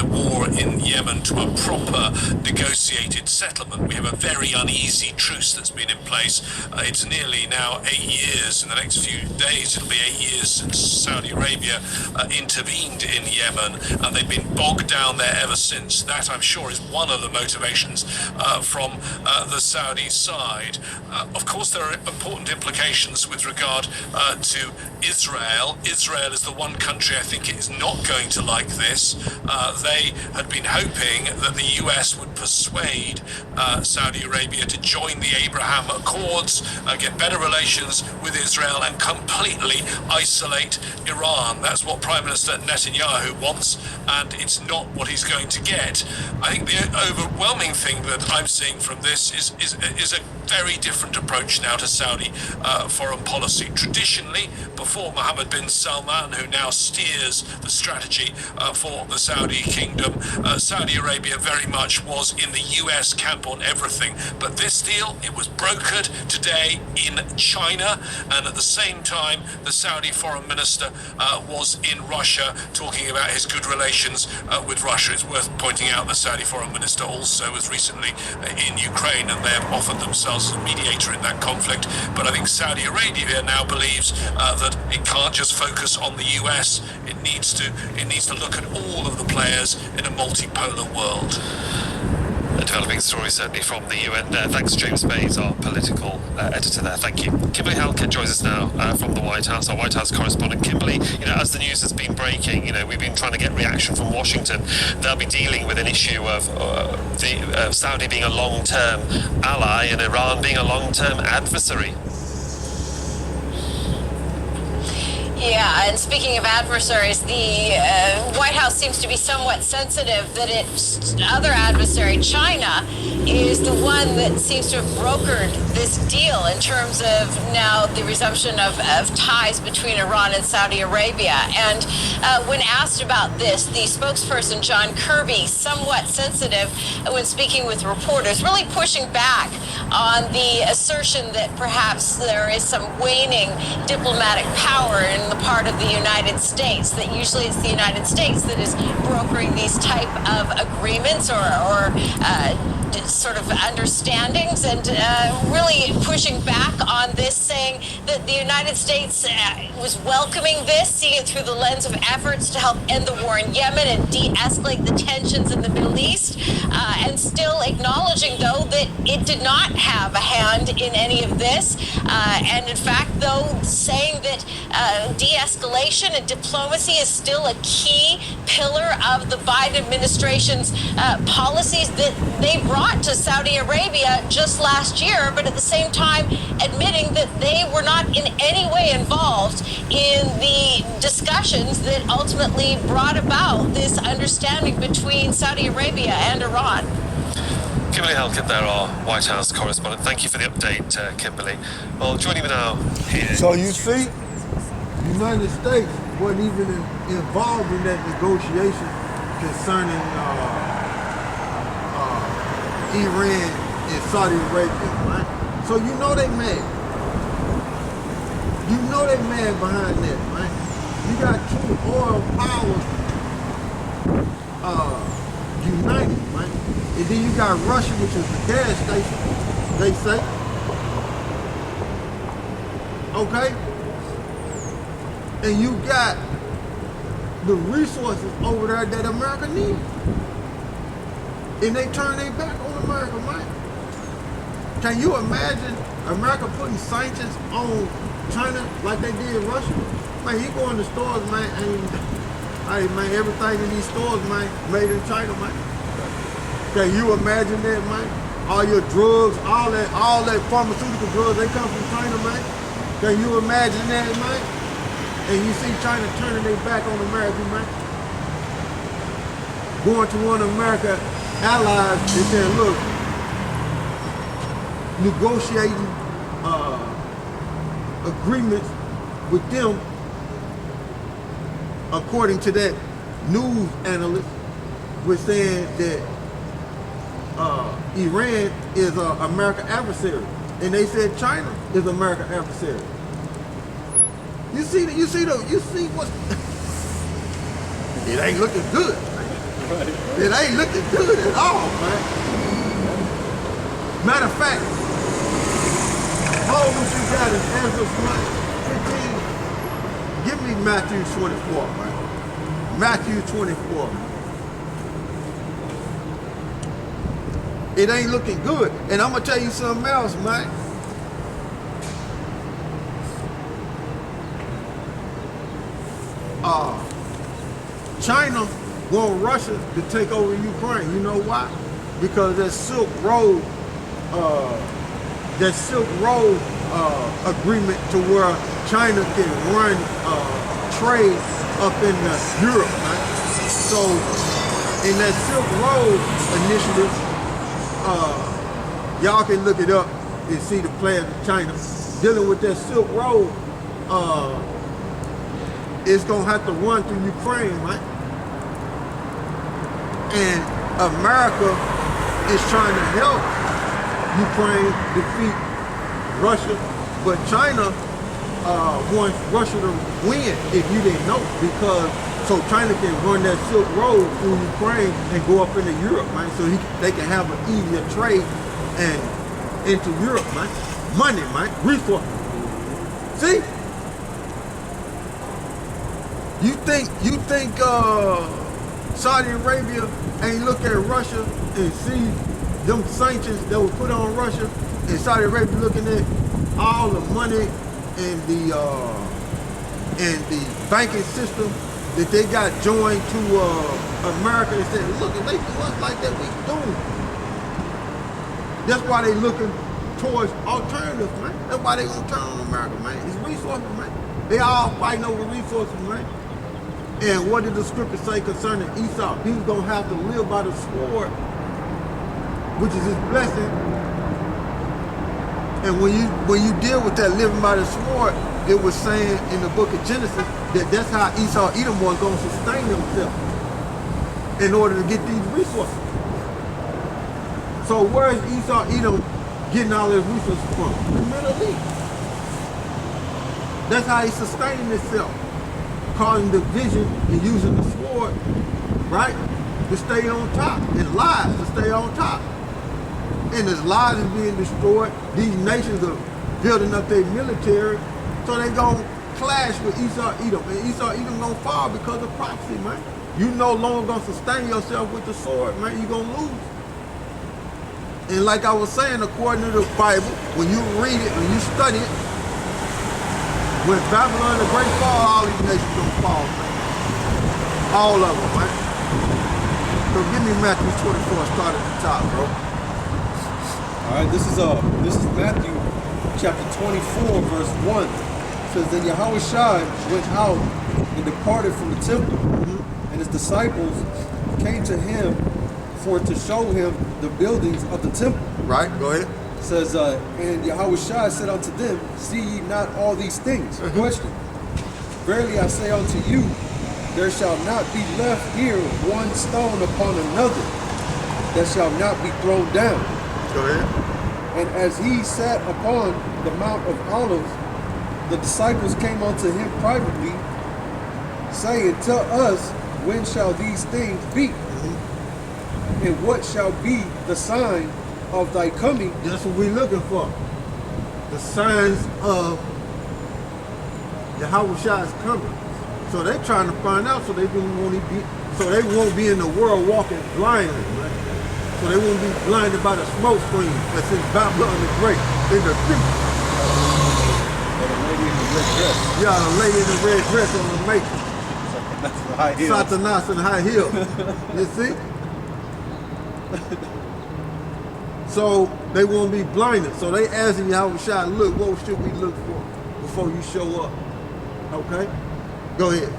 the war in Yemen to a proper negotiated settlement. We have a very uneasy truce that's been in place. It's nearly now 8 years. In the next few days, it'll be 8 years since Saudi Arabia intervened in Yemen, and they've been bogged down there ever since. That, I'm sure, is one of the motivations from the Saudi side. Of course, there are important implications with regard to Israel. Israel is the one country I think is not going to like this. They had been hoping that the US would persuade Saudi Arabia to join the Abraham Accords, get better relations with Israel, and completely isolate Iran. That's what Prime Minister Netanyahu wants, and it's not what he's going to get. I think the overwhelming thing that I'm seeing from this is a very different approach now to Saudi foreign policy. Traditionally, before Mohammed bin Salman, who now steers the strategy for the Saudi kingdom, Saudi Arabia very much was in the US camp on everything. But this deal, it was brokered today in China, and at the same time, the Saudi foreign minister was in Russia talking about his good relations with Russia. It's worth pointing out the Saudi foreign minister also was recently in Ukraine, and they have offered themselves as a mediator in that conflict. But I think Saudi Arabia now believes that it can't just focus on the US. It needs to look at all of the players in a multipolar world. A developing story certainly from the UN there. Thanks, James Bays, our political editor there. Thank you. Kimberly Halkett joins us now from the White House, our White House correspondent. Kimberly, as the news has been breaking, we've been trying to get reaction from Washington. They'll be dealing with an issue of Saudi being a long-term ally and Iran being a long-term adversary. Yeah, and speaking of adversaries, the White House seems to be somewhat sensitive that its other adversary, China, is the one that seems to have brokered this deal in terms of now the resumption of ties between Iran and Saudi Arabia. And when asked about this, the spokesperson, John Kirby, somewhat sensitive when speaking with reporters, really pushing back on the assertion that perhaps there is some waning diplomatic power in the part of the United States, that usually it's the United States that is brokering these type of agreements or sort of understandings, and really pushing back on this, saying that the United States was welcoming this, seeing it through the lens of efforts to help end the war in Yemen and de-escalate the tensions in the Middle East, and still acknowledging, though, that it did not have a hand in any of this, and in fact, though, saying that de-escalation and diplomacy is still a key pillar of the Biden administration's policies that they brought to Saudi Arabia just last year, but at the same time admitting that they were not in any way involved in the discussions that ultimately brought about this understanding between Saudi Arabia and Iran. Kimberly Halkett there, our White House correspondent. Thank you for the update, Kimberly. Well, joining me now here. So you see, the United States wasn't even involved in that negotiation concerning Iran and Saudi Arabia, right? So you know they mad. You know they mad behind that, right? You got two oil powers united, right? And then you got Russia, which is the gas station, they say. Okay? And you got the resources over there that America needs. And they turn their back on America, man. Can you imagine America putting sanctions on China like they did Russia? Man, you go in the stores, man, and hey, man, everything in these stores, man, made in China, man. Can you imagine that, man? All your drugs, all that pharmaceutical drugs, they come from China, man. Can you imagine that, man? And you see China turning their back on America, man. Going to one of America's allies and saying, look, negotiating agreements with them, according to that news analyst, was saying that Iran is an American adversary, and they said China is American adversary. You see what? It ain't looking good. It ain't looking good at all, man. Matter of fact, all what you got is Ezra 15. Give me Matthew 24, man. Matthew 24. It ain't looking good. And I'm gonna tell you something else, man. China want Russia to take over Ukraine. You know why? Because that Silk Road agreement to where China can run trade up in Europe, right? So in that Silk Road initiative, y'all can look it up and see the plans of China dealing with that Silk Road. It's gonna have to run through Ukraine, right? And America is trying to help Ukraine defeat Russia, but China wants Russia to win, if you didn't know, because so China can run that Silk Road through Ukraine and go up into Europe, man, so they can have an easier trade and into Europe, man. Money, man, resources. See? You think Saudi Arabia ain't look at Russia and see them sanctions that were put on Russia, and Saudi Arabia looking at all the money and the banking system that they got joined to America and said, look, if they do us like that, we do. That's why they looking towards alternatives, man. That's why they gonna turn on America, man. It's resources, man. They all fighting over resources, man. And what did the scripture say concerning Esau? He was gonna have to live by the sword, which is his blessing. And when you deal with that living by the sword, it was saying in the book of Genesis that that's how Esau Edom was gonna sustain himself in order to get these resources. So where is Esau Edom getting all his resources from? The Middle East. That's how he sustained himself. Causing division and using the sword, right, to stay on top, and lies to stay on top. And as lies is being destroyed, these nations are building up their military, so they gonna clash with Esau Edom, and Esau Edom gonna fall because of prophecy, man. You no longer gonna sustain yourself with the sword, man. You gonna lose. And like I was saying, according to the Bible, when you read it, when you study it, when Babylon the Great fall, all these nations gonna fall, man. All of them, man. So give me Matthew 24, start at the top, bro. All right, this is Matthew chapter 24, verse 1. It says, then YAHAWASHI went out and departed from the temple, and his disciples came to him for to show him the buildings of the temple. Right, go ahead. It says, and YAHAWASHI said unto them, see ye not all these things? Question. Verily I say unto you, there shall not be left here one stone upon another that shall not be thrown down. Go ahead. And as he sat upon the Mount of Olives, the disciples came unto him privately, saying, tell us, when shall these things be? And what shall be the sign of thy coming? That's what we're looking for. The signs of YAHAWASHI's coming. So they're trying to find out so they won't be in the world walking blindly, right? So they won't be blinded by the smoke screen that's in Babylon the Great. In the future. The lady in the red dress. Yeah, the lady in the red dress on the matrix. That's the high heels. Satanas in high heels. You see? So they won't be blinded. So they asking YAHAWASHI, look, what should we look for before you show up? Okay? Go ahead.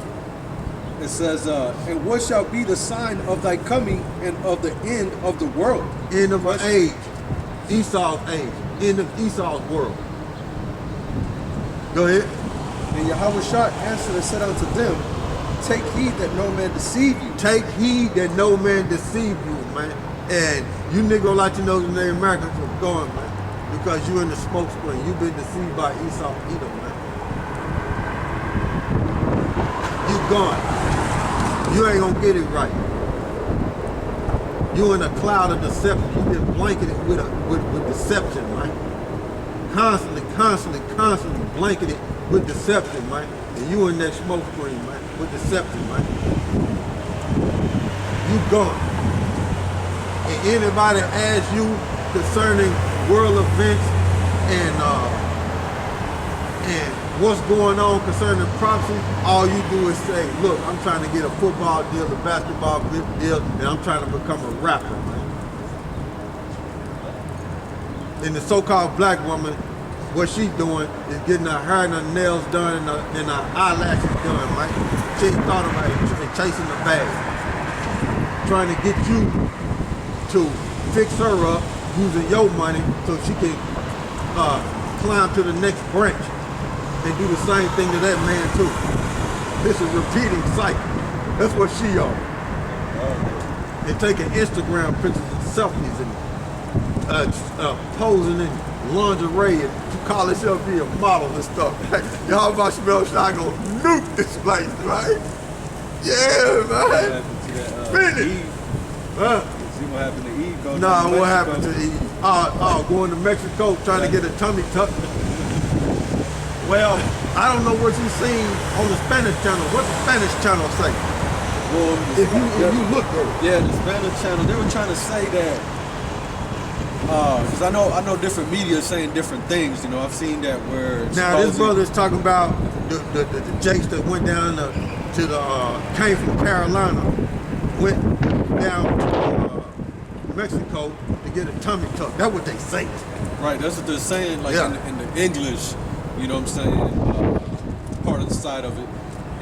It says, and what shall be the sign of thy coming and of the end of the world? End of an age. Esau's age. End of Esau's world. Go ahead. And YAHAWASHI answered and said unto them, take heed that no man deceive you. Take heed that no man deceive you, man. And you niggas like to know the name Americans are going, man. Because you in the smoke screen. You've been deceived by Esau Edom, man. You gone. You ain't gonna get it right. You in a cloud of deception. You get blanketed with deception, right? Constantly blanketed with deception, right? And you in that smoke screen, right? With deception, right? You gone. And anybody asks you concerning world events and what's going on concerning prophecy, all you do is say, look, I'm trying to get a football deal, a basketball deal, and I'm trying to become a rapper, man. And the so-called black woman, what she's doing is getting her hair and her nails done and her eyelashes done, right? She ain't thought about it and chasing the bag. Trying to get you to fix her up using your money so she can climb to the next branch and do the same thing to that man too. This is a repeating cycle. That's what she on. And taking Instagram pictures and selfies and posing in lingerie and to call herself be a model and stuff. YAHAWASHI gonna nuke this place, right? Yeah, man. Finish. Huh? See what happened to Eve? Nah, what happened to Eve? Going to Mexico trying to get a tummy tuck. Well, I don't know what you've seen on the Spanish channel. What the Spanish channel say? Well, If you look at it. yeah, the Spanish channel, they were trying to say that, because I know different media saying different things. You know, I've seen that where Now this brother is talking about the Jakes that went down came from Carolina, went down to Mexico to get a tummy tuck. That's what they say. right. That's what they're saying, like Yeah. in the English. You know what I'm saying? Part of the side of it,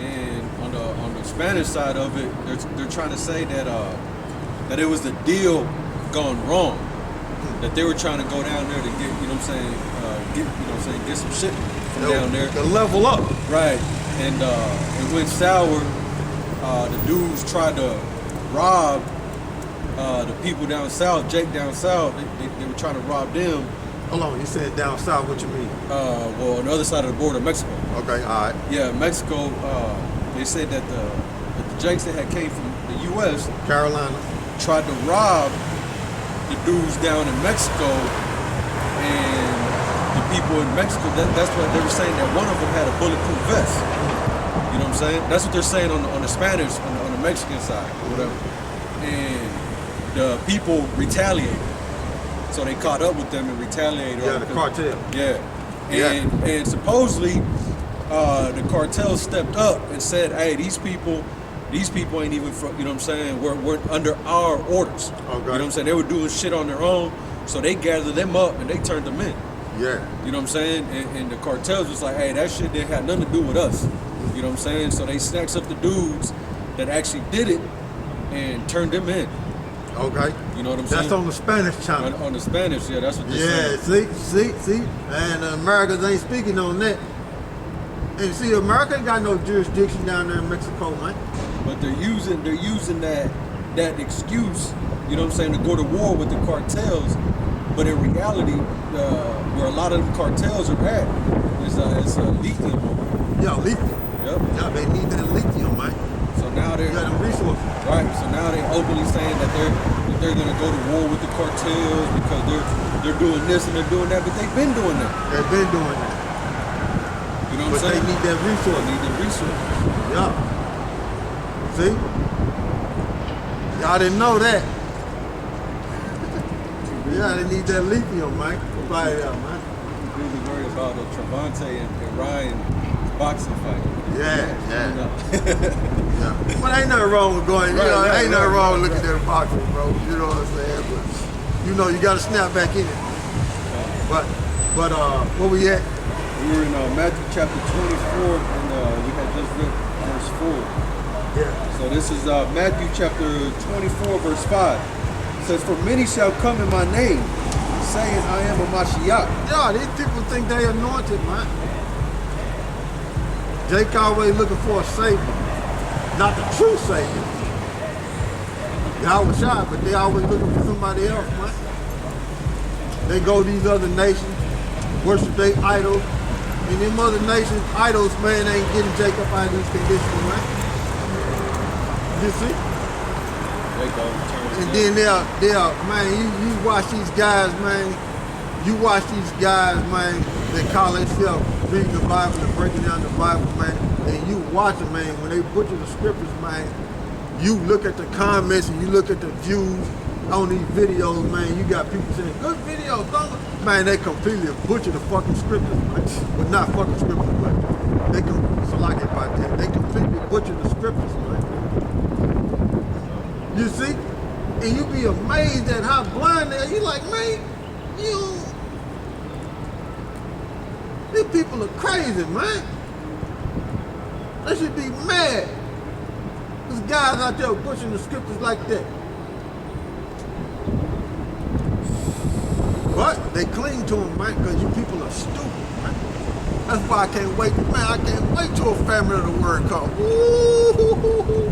and on the Spanish side of it, they're trying to say that that it was the deal gone wrong. That they were trying to go down there to get, you know what I'm saying, get some shit from down there. To level up. Right. And it went sour. The dudes tried to rob the people down south, Jake down south. They were trying to rob them. Hold on, you said down south, what you mean? Well, on the other side of the border, Mexico. Okay, all right. Yeah, Mexico. They said that the Jakes that had came from the U.S. Carolina. tried to rob the dudes down in Mexico, and the people in Mexico. That's what they were saying, that one of them had a bulletproof vest. You know what I'm saying? That's what they're saying on the Spanish, on the Mexican side, or whatever. And the people retaliated. So they caught up with them and retaliated. Yeah, the cartel. Yeah. And supposedly the cartel stepped up and said, hey, these people ain't even from, you know what I'm saying, we're under our orders. Okay. You know what I'm saying? They were doing shit on their own, so they gathered them up and they turned them in. Yeah. You know what I'm saying? And the cartels was like, hey, that shit didn't have nothing to do with us. You know what I'm saying? So they snatched up the dudes that actually did it and turned them in. Okay. You know what I'm saying? That's on the Spanish channel. On the Spanish, yeah, that's what they're Yeah, saying. see? And Americans ain't speaking on that. And see, America ain't got no jurisdiction down there in Mexico, man. But they're using that excuse, you know what I'm saying, to go to war with the cartels. But in reality, where a lot of them cartels are at is lithium. Yeah, lithium. Yep. Yeah, they need that lithium, man. So now They got them resources. right. So now they're openly saying that they're gonna go to war with the cartels because they're doing this and they're doing that. But they've been doing that. They've been doing that. You know But what I'm they saying? need that resource. They need the resources. Yeah. See? Y'all didn't know that. Yeah, they need that lithium, man. Everybody out, man. I'm really worried about Travante and Ryan boxing fight. Yeah. You know? Yeah. But ain't nothing wrong with going, ain't nothing wrong with looking at boxing, bro. You know what I'm saying? But you know you gotta snap back in it. But where we at? We were in Matthew chapter 24, and we had just read verse 4. Yeah. So this is Matthew chapter 24, verse 5. It says, for many shall come in my name, saying, I am a Mashiach. Yeah, these people think they anointed, man. Jake always looking for a savior, not the true savior. YAHAWASHI, but they always looking for somebody else, man. They go to these other nations, worship their idols, and them other nations' idols, man, ain't getting Jacob out of these conditions, man. You see? There you go. And then they'll, man, you watch these guys, man. You watch these guys, man. They call themselves reading the Bible and breaking down the Bible, man. And you watch them, man. When they butcher the scriptures, man, you look at the comments and you look at the views on these videos, man. You got people saying, good video, man. They completely butcher the fucking scriptures, man. But not fucking scriptures, but they so like it about that. They completely butcher the scriptures, man. You see? And you be amazed at how blind they are. You like, man, these people are crazy, man. They should be mad. There's guys out there butchering the scriptures like that. But they cling to them, man, because you people are stupid, man. That's why I can't wait, man. I can't wait till a family of the word come. Ooh.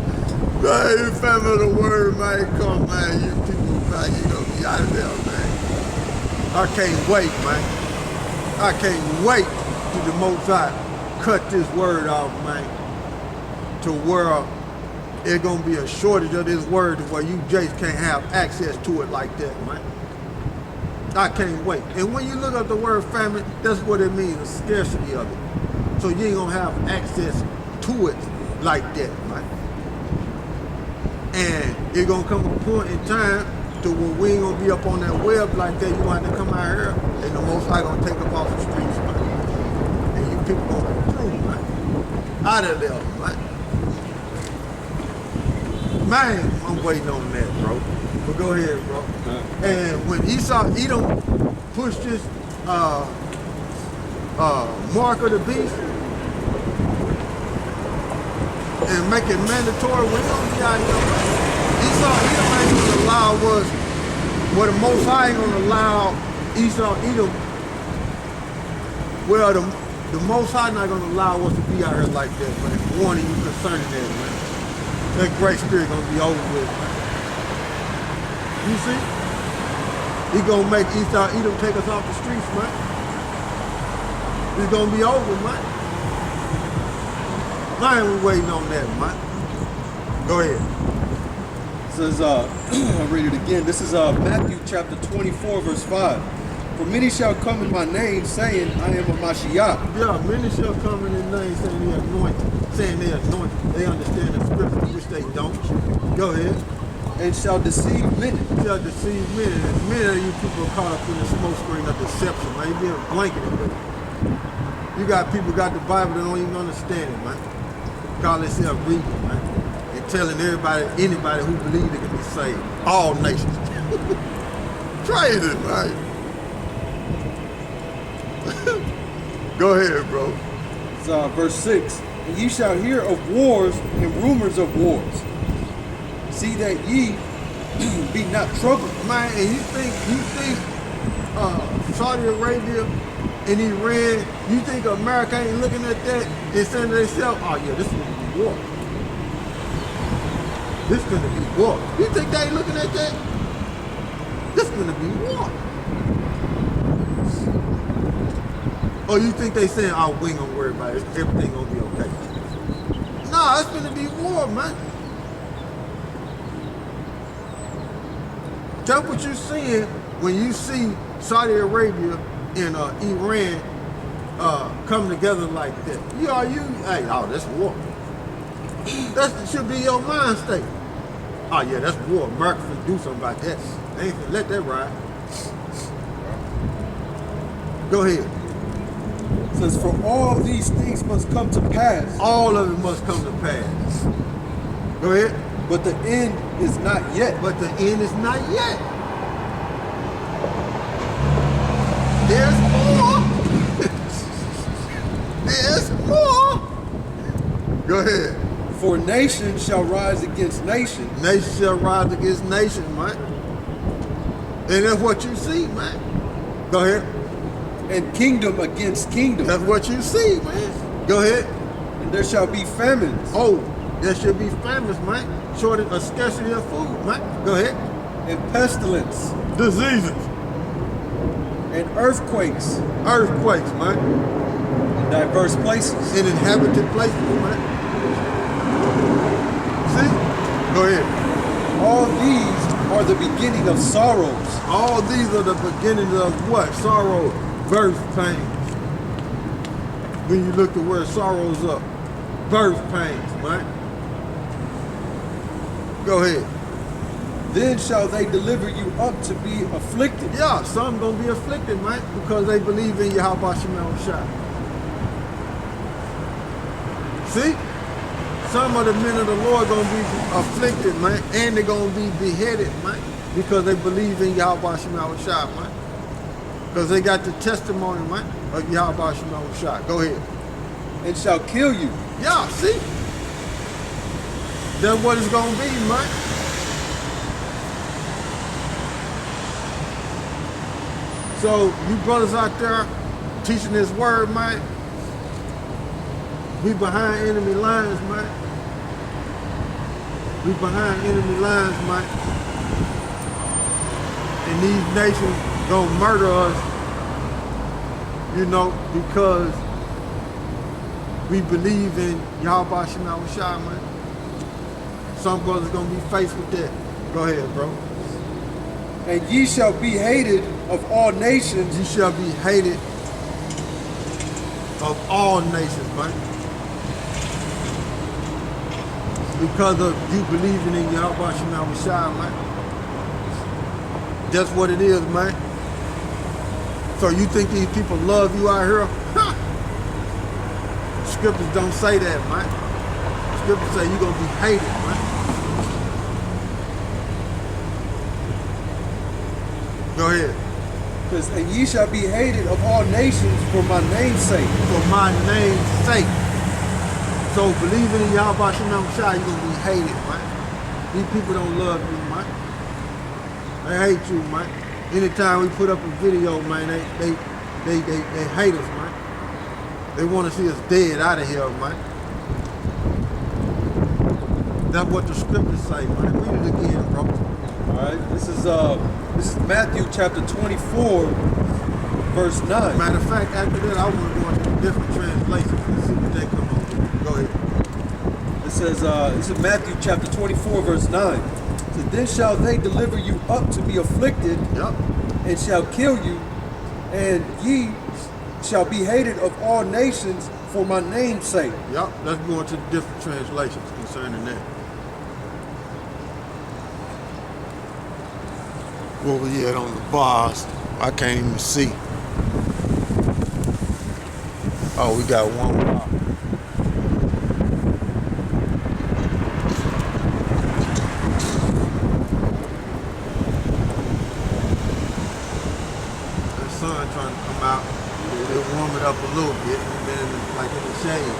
Man, family of the word, man, come, man. You people, man, you gonna be out of there, man. I can't wait, man. I can't wait till the Most High cut this word off, man. To where it's gonna be a shortage of this word to where you just can't have access to it like that, man. I can't wait. And when you look up the word famine, that's what it means, a scarcity of it. So you ain't gonna have access to it like that, man. And it's gonna come a point in time to where we ain't gonna be up on that web like that. You gonna have to come out here and the Most High gonna take up off the streets, man. And you people gonna be through, man. Out of there, man. Man, I'm waiting on that, bro. But go ahead, bro. And when Edom pushed this mark of the beast and make it mandatory, we don't be out here. Edom ain't gonna allow us, well, the Most High ain't gonna allow Edom, well, the Most High not gonna allow us to be out here like that, man. Warning you concerning that, man. That great spirit gonna be over with, man. You see? He gonna make Edom take us off the streets, man. It's gonna be over, man. Man, we waiting on that, man. Go ahead. It says, I'll read it again. This is Matthew chapter 24, verse 5. For many shall come in my name, saying, I am a Mashiach. Yeah, many shall come in his name, saying they anointed. Saying they anointed. They understand the scripture, which they don't. Go ahead. And shall deceive many. Shall deceive many. And many of you people are caught up in the smoke screen of deception, man. You being blanketed with it. You got people got the Bible that don't even understand it, man. Call themselves reading, man. And telling everybody, anybody who believes they can be saved. All nations. Crazy, man. Go ahead, bro. It's verse 6. And ye shall hear of wars and rumors of wars. See that ye be not troubled. Man, and you think Saudi Arabia and Iran, you think America ain't looking at that and saying to themselves, oh yeah, this is gonna be war. This is gonna be war. You think they ain't looking at that? This is gonna be war. Or you think they saying, oh, we ain't gonna worry about it, everything gonna be okay. Nah, it's gonna be war, man. That's what you're seeing when you see Saudi Arabia and Iran come together like that. Hey, oh, that's war. That should be your mind state. Oh yeah, that's war. America can do something about that. They ain't gonna let that ride. Go ahead. It says, for all of these things must come to pass. All of it must come to pass. Go ahead. But the end is not yet. But the end is not yet. There's more. There's more. Go ahead. For nation shall rise against nation. Nation shall rise against nation, man. And that's what you see, man. Go ahead. And kingdom against kingdom. That's what you see, man. Go ahead. And there shall be famines. Oh, there should be famines, man. Shortage, a scarcity of food, man. Go ahead. And pestilence. Diseases. And earthquakes. Earthquakes, man. In diverse places. In inhabited places, man. See? Go ahead. all these are the beginning of sorrows. All these are the beginnings of what? Sorrow, birth pains. When you look the word sorrows up, birth pains, man. Go ahead. Then shall they deliver you up to be afflicted. Yeah, some gonna be afflicted, man, because they believe in YAHAWASHI. See? Some of the men of the Lord gonna be afflicted, man, and they're gonna be beheaded, man, because they believe in YAHAWASHI, man. Because they got the testimony, man, of YAHAWASHI. Go ahead. And shall kill you. Yeah, see? That's what it's gonna be, man. So you brothers out there teaching this word, man, we behind enemy lines, man. We behind enemy lines, man. And these nations gonna murder us, you know, because we believe in YAHAWASHI, man. Some brothers gonna be faced with that. Go ahead, bro. And ye shall be hated of all nations. You shall be hated of all nations, man. Because of you believing in YAHAWASHI, man. That's what it is, man. So you think these people love you out here? Scriptures don't say that, man. Scriptures say you're gonna be hated, man. Go ahead. Because and ye shall be hated of all nations for my name's sake. For my name's sake. So believing in YAHAWASHI, you're gonna be hated, man. These people don't love you, man. They hate you, man. Anytime we put up a video, man, they hate us, man. They want to see us dead out of here, man. That's what the scriptures say, man. Read it again, bro. All right, this is Matthew chapter 24, verse 9. Matter of fact, after that, I want to go into different translations and see what they come up with. Go ahead. It says, this is Matthew chapter 24, verse 9. It says, then shall they deliver you up to be afflicted, Yep. and shall kill you, and ye shall be hated of all nations for my name's sake. Yep. Let's go into different translations concerning that. What we had on the bars, I can't even see. Oh, we got one bar. The sun trying to come out. It'll warm it up a little bit. We've been like in the shade.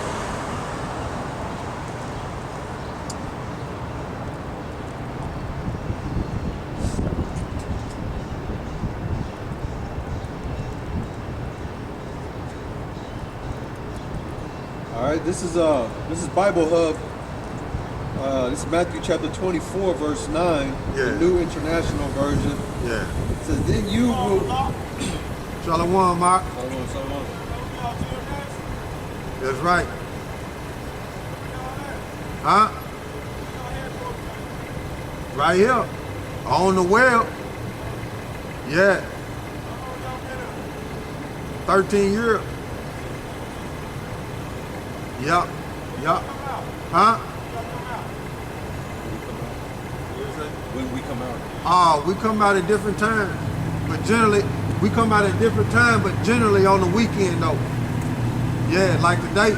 All right, this is Bible Hub. This is Matthew chapter 24, verse 9, Yeah. the New International Version. Yeah. It says, then you will... Shalom, Mark. That's right. Huh? Right here. On the well. Yeah. 13 years. Yup. Yup. Huh? When we come out. Oh, we come out at different times. But generally, we come out at different times, but generally on the weekend though. Yeah, like today.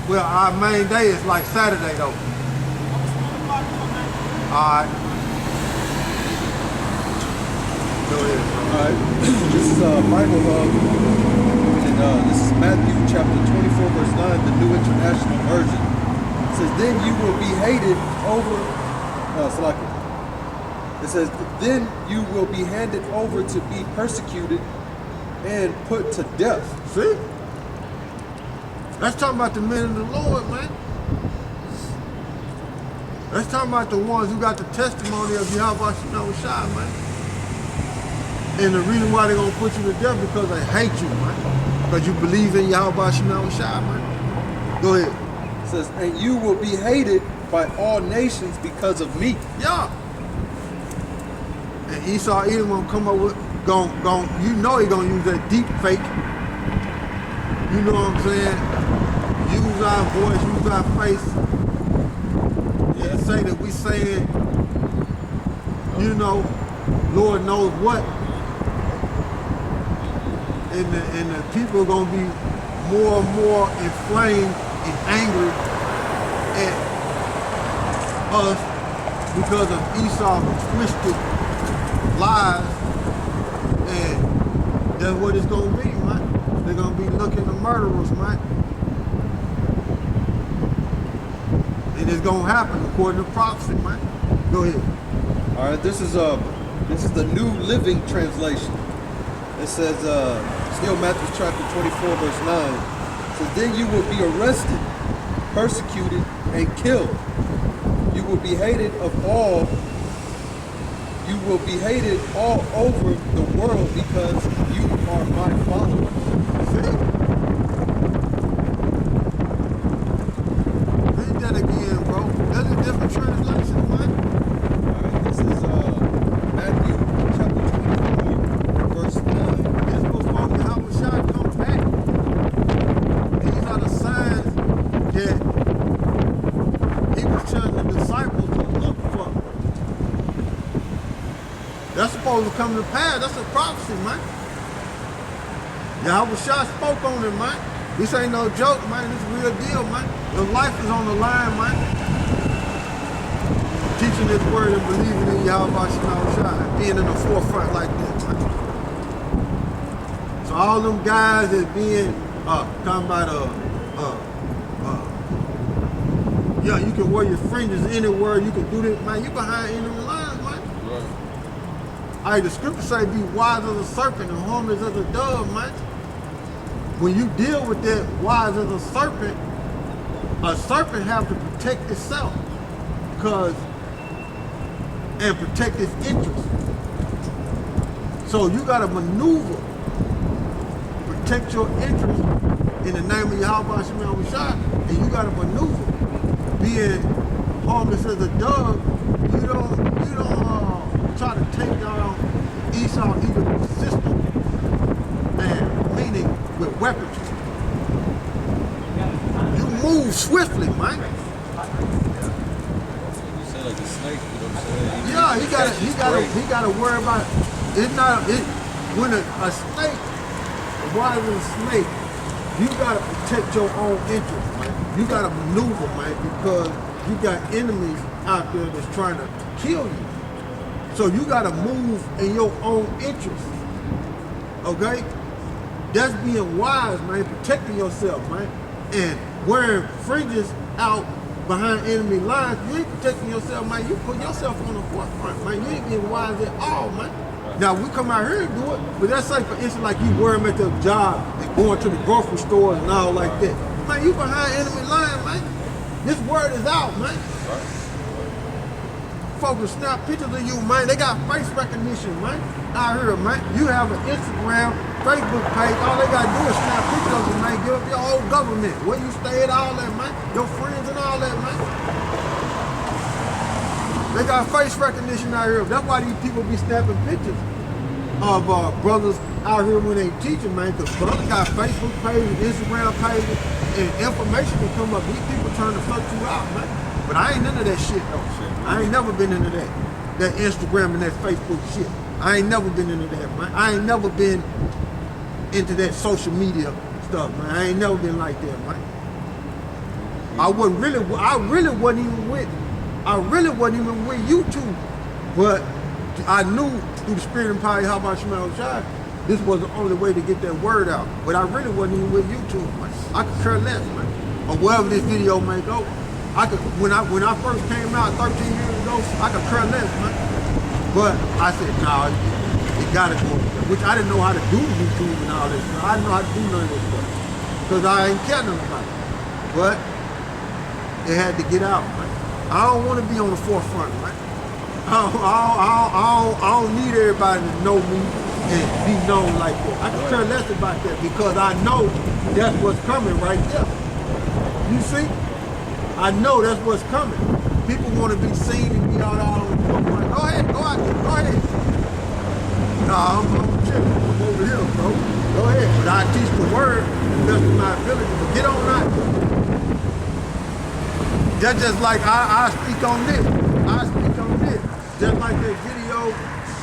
Well, our main day is like Saturday though. Alright. Go ahead, bro. All right, this is Bible Hub, and this is Matthew chapter 24, verse 9, the New International Version. It says, then you will be hated over, it says, then you will be handed over to be persecuted and put to death. See? That's talking about the men of the Lord, man. That's talking about the ones who got the testimony of YAHAWASHI, man. And the reason why they're going to put you to death because they hate you, man. Because you believe in YAHAWASHI, man. Go ahead. It says, and you will be hated by all nations because of me. Yeah. And Esau Edom gonna come up with, you know he gonna use that deep fake. You know what I'm saying? Use our voice, use our face, and say that we saying, you know, Lord knows what. And the people are gonna be more and more inflamed and angry at us because of Esau's twisted lies, and that's what it's gonna be, man. They're gonna be looking to murder us, man. And it's gonna happen according to prophecy, man. Go ahead. All right, this is the New Living Translation. It says, still Matthew chapter 24, verse 9. It says, then you will be arrested, persecuted, and killed. You will be hated all over the world because you are my followers. See? Read that again, bro. That's a different translation, man. All right, this is Matthew chapter 24, verse 9. This before YAHAWASHI come back. These are the signs that he was telling the disciples to look for. That's supposed to come to pass. That's a prophecy, man. YAHAWASHI spoke on it, man. This ain't no joke, man. This is real deal, man. Your life is on the line, man. Teaching this word and believing in YAHAWASHI, being in the forefront like this, man. So all them guys that's being talking about yeah, you can wear your fringes anywhere, you can do this, man. You behind enemy lines, man. Right. All right, the scripture say be wise as a serpent and harmless as a dove, man. When you deal with that wise as a serpent have to protect itself and protect its interests. So you got to maneuver, protect your interests in the name of YAHAWASHI, and you got to maneuver. Being harmless as a dove, you don't try to take down Esau Edom's system, and meaning with weaponry. You move swiftly, man. You say like a snake, you know what I'm saying? Yeah, he gotta worry about when a snake, wise as a snake, you gotta protect your own interest, man. You gotta maneuver, man, because you got enemies out there that's trying to kill you. So you gotta move in your own interest. Okay? That's being wise, man, protecting yourself, man. And wearing fringes out behind enemy lines, you ain't protecting yourself, man. You put yourself on the forefront, man. You ain't being wise at all, man. Now, we come out here and do it, but that's like, for instance, like you wear them at their job and going to the grocery stores and all like that. Man, you behind enemy line, man. This word is out, man. Folks will snap pictures of you, man. They got face recognition, man. Out here, man. You have an Instagram, Facebook page. All they got to do is snap pictures of you, man. Give up your whole government. Where you stay at, all that, man. Your friends and all that, man. They got face recognition out here. That's why these people be snapping pictures of brothers out here when they teaching, man. Because brothers got Facebook pages, Instagram pages, and information will come up. These people trying to fuck you out, man. But I ain't into that shit, though. I ain't never been into that Instagram and that Facebook shit. I ain't never been into that, man. I ain't never been into that social media stuff, man. I ain't never been like that, man. I really wasn't even with YouTube, but I knew through the spirit and power of YAHAWASHI, this was the only way to get that word out. But I really wasn't even with YouTube, man. I could care less, man. Or wherever this video may go. When I first came out 13 years ago, I could care less, man. But I said, nah, it gotta go. Which I didn't know how to do YouTube and all this stuff. I didn't know how to do none of this stuff. Because I ain't care nothing about it. But it had to get out, man. I don't want to be on the forefront, man. I don't need everybody to know me and be known like that. I can care less about that because I know that's what's coming right there. You see? I know that's what's coming. People want to be seen and be out on the forefront. Go ahead, go out there, go ahead. Nah, I'm chilling. I'm over here, bro. Go ahead. But I teach the word to the best of my ability. But get on out. That's just like I speak on this. I speak on this. Just like that video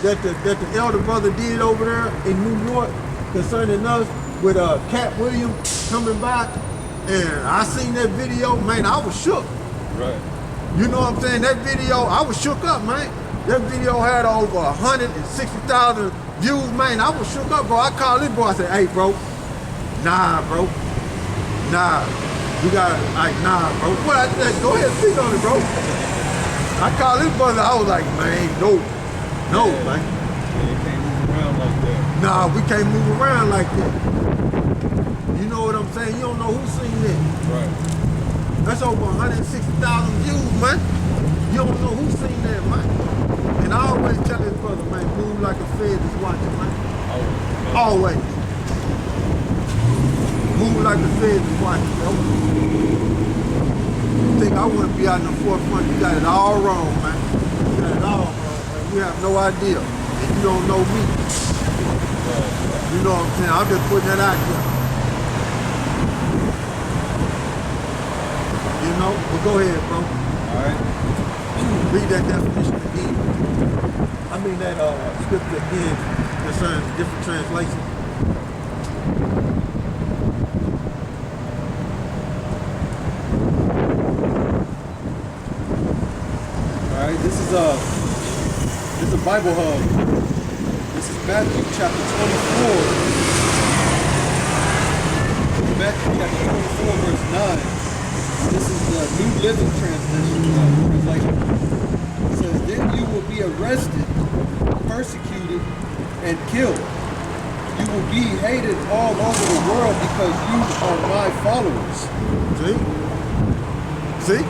that the elder brother did over there in New York concerning us with Cat Williams coming by. And I seen that video, man, I was shook. Right. You know what I'm saying? That video, I was shook up, man. That video had over 160,000 views, man. I was shook up, bro. I called this bro. I said, hey, bro. Nah, bro. Nah. You got, like, nah, bro. What I said, go ahead and speak on it, bro. I called this brother. I was like, man, no. No, Yeah. man. Yeah, you can't move around like that. Nah, we can't move around like that. You know what I'm saying? You don't know who's seen that. Right. That's over 160,000 views, man. You don't know who's seen that, man. And I always tell this brother, man, move like a Fed is watching, man. Always. Move like the Fed is watching, bro. You think I want to be out in the forefront? You got it all wrong, man. You got it all wrong, man. You have no idea. And you don't know me. You know what I'm saying? I'm just putting that out there. You know? But go ahead, bro. All right. Read that definition again. I mean that scripture again concerning different translations. All right. This is a Bible hub. This is Matthew chapter 24. Matthew chapter 24 verse 9. This is the New Living translation. It says, then you will be arrested, persecuted, and killed. You will be hated all over the world because you are my followers. See? See?